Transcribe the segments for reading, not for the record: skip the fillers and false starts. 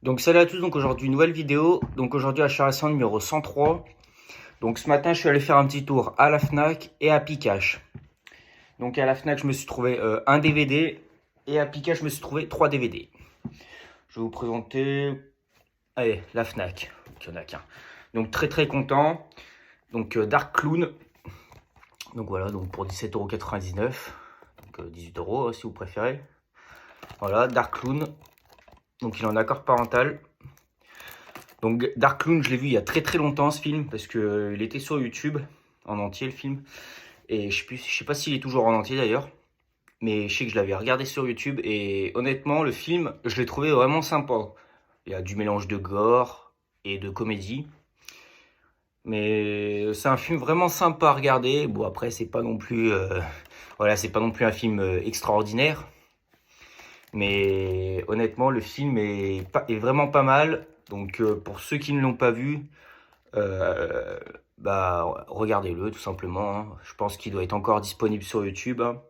Donc salut à tous, donc aujourd'hui nouvelle vidéo, donc aujourd'hui achat numéro 103. Donc ce matin je suis allé faire un petit tour à la Fnac et à Pikache. Donc à la Fnac je me suis trouvé un DVD et à Pikache je me suis trouvé 3 DVD. Je vais vous présenter, allez, la Fnac, il n'y en a qu'un. Donc très content, donc Dark Clown, donc voilà, donc pour 17,99 €, donc 18 € si vous préférez. Voilà, Dark Clown, donc il est en accord parental. Donc Dark Clown, je l'ai vu il y a très longtemps ce film, parce que il était sur YouTube, en entier le film. Et je sais pas s'il est toujours en entier d'ailleurs, mais je sais que je l'avais regardé sur YouTube, et honnêtement le film, je l'ai trouvé vraiment sympa. Il y a du mélange de gore et de comédie. Mais c'est un film vraiment sympa à regarder. Bon après c'est pas non plus, voilà, c'est pas non plus un film extraordinaire. Mais honnêtement le film est vraiment pas mal. Donc pour ceux qui ne l'ont pas vu, bah regardez-le tout simplement, hein. Je pense qu'il doit être encore disponible sur YouTube, hein.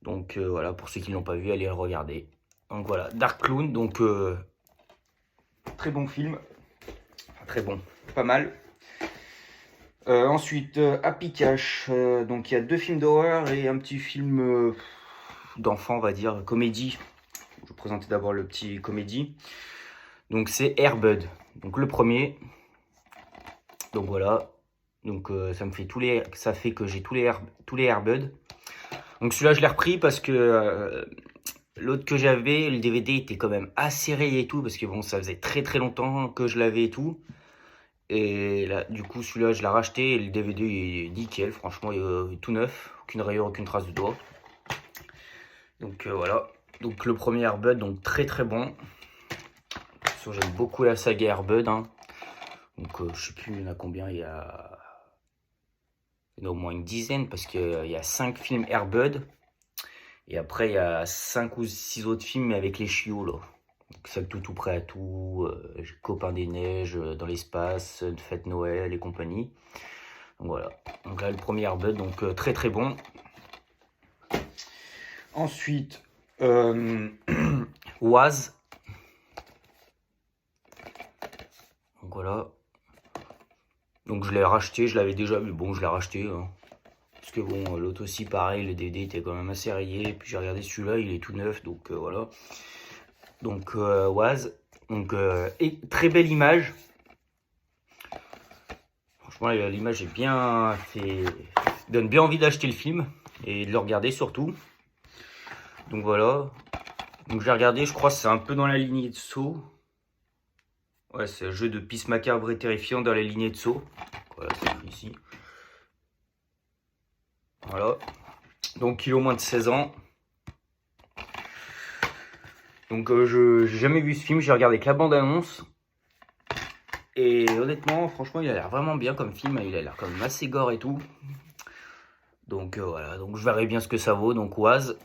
Donc voilà, pour ceux qui ne l'ont pas vu, allez le regarder. Donc voilà, Dark Clown, donc très bon film. Enfin, très bon, pas mal. Ensuite, Happy Cash, donc il y a 2 films d'horreur et un petit film d'enfant, on va dire, comédie. Je vais vous présenter d'abord le petit comédie. Donc c'est Air Bud, donc le premier. Donc voilà, donc ça fait que j'ai tous les Air Bud. Donc celui-là je l'ai repris parce que l'autre que j'avais, le DVD était quand même assez rayé et tout, parce que bon ça faisait très longtemps que je l'avais et tout. Et là du coup celui-là je l'ai racheté et le DVD il est nickel, franchement il est tout neuf, aucune rayure, aucune trace de doigt. Donc voilà, donc le premier Air Bud, donc très bon. J'aime beaucoup la saga Air Bud, hein. Donc je sais plus il y en a combien, il y en a au moins une dizaine, parce qu'il y a 5 films Air Bud. Et après, il y a 5 ou 6 autres films, mais avec les chiots, là. C'est tout prêt à tout, Copain des neiges, dans l'espace, Fête Noël et compagnie. Donc voilà. Donc là, le premier Air Bud, donc très bon. Ensuite, Oise. Donc voilà. Donc je l'ai racheté, je l'avais déjà, mais bon, je l'ai racheté, hein. Parce que bon, l'autre aussi, pareil, le DVD était quand même assez rayé. Et puis j'ai regardé celui-là, il est tout neuf, donc voilà. Donc Oise, donc et très belle image. Franchement l'image est bien fait, donne bien envie d'acheter le film et de le regarder surtout. Donc voilà, donc j'ai regardé, je crois que c'est un peu dans la lignée de Saw. Ouais, c'est un jeu de piste macabre et terrifiant dans la lignée de Saw. Voilà, c'est ici. Voilà, donc il a au moins de 16 ans. Donc je j'ai jamais vu ce film, j'ai regardé que la bande-annonce. Et honnêtement, franchement, il a l'air vraiment bien comme film, il a l'air quand même assez gore et tout. Donc voilà, donc je verrai bien ce que ça vaut, donc Oise.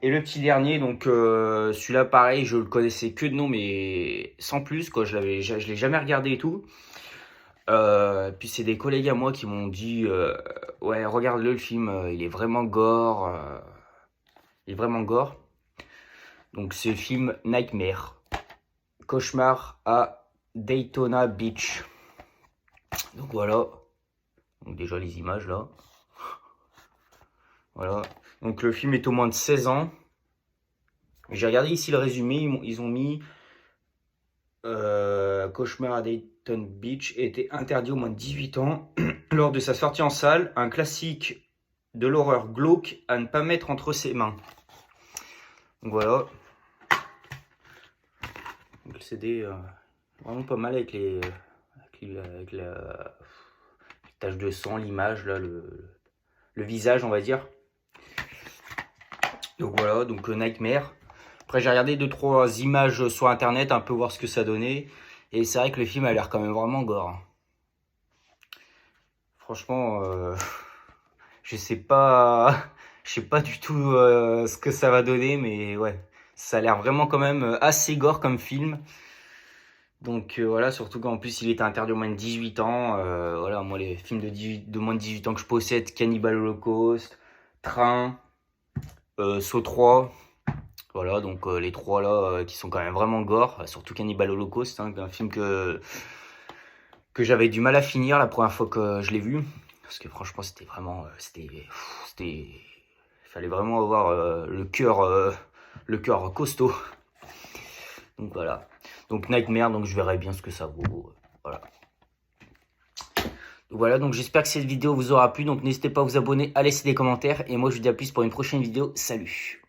Et le petit dernier, donc celui-là pareil, je le connaissais que de nom, mais sans plus, quoi, je l'ai jamais regardé et tout. Puis c'est des collègues à moi qui m'ont dit ouais, regarde-le le film, il est vraiment gore, il est vraiment gore. Donc c'est le film Nightmare, Cauchemar à Daytona Beach. Donc voilà, donc déjà les images là. Voilà, donc le film est au moins de 16 ans. J'ai regardé ici le résumé, ils ont mis Cauchemar à Daytona Beach était interdit aux moins de 18 ans lors de sa sortie en salle, un classique de l'horreur glauque à ne pas mettre entre ses mains. Donc voilà. Donc le CD vraiment pas mal avec la tache de sang, l'image là, le visage on va dire. Donc voilà, donc Nightmare. Après j'ai regardé 2-3 images sur internet, un peu voir ce que ça donnait. Et c'est vrai que le film a l'air quand même vraiment gore. Franchement, je sais pas du tout ce que ça va donner, mais ouais, ça a l'air vraiment quand même assez gore comme film. Donc voilà, surtout qu'en plus il était interdit aux moins de 18 ans. Voilà, moi les films de moins de 18 ans que je possède, Cannibal Holocaust, Train, Saw 3. Voilà, donc les trois là qui sont quand même vraiment gore, surtout Cannibal Holocaust, hein, un film que j'avais du mal à finir la première fois que je l'ai vu, parce que franchement c'était vraiment, il fallait vraiment avoir le cœur costaud. Donc voilà, donc Nightmare, donc je verrai bien ce que ça vaut, voilà. Donc voilà, donc j'espère que cette vidéo vous aura plu, donc n'hésitez pas à vous abonner, à laisser des commentaires, et moi je vous dis à plus pour une prochaine vidéo, salut.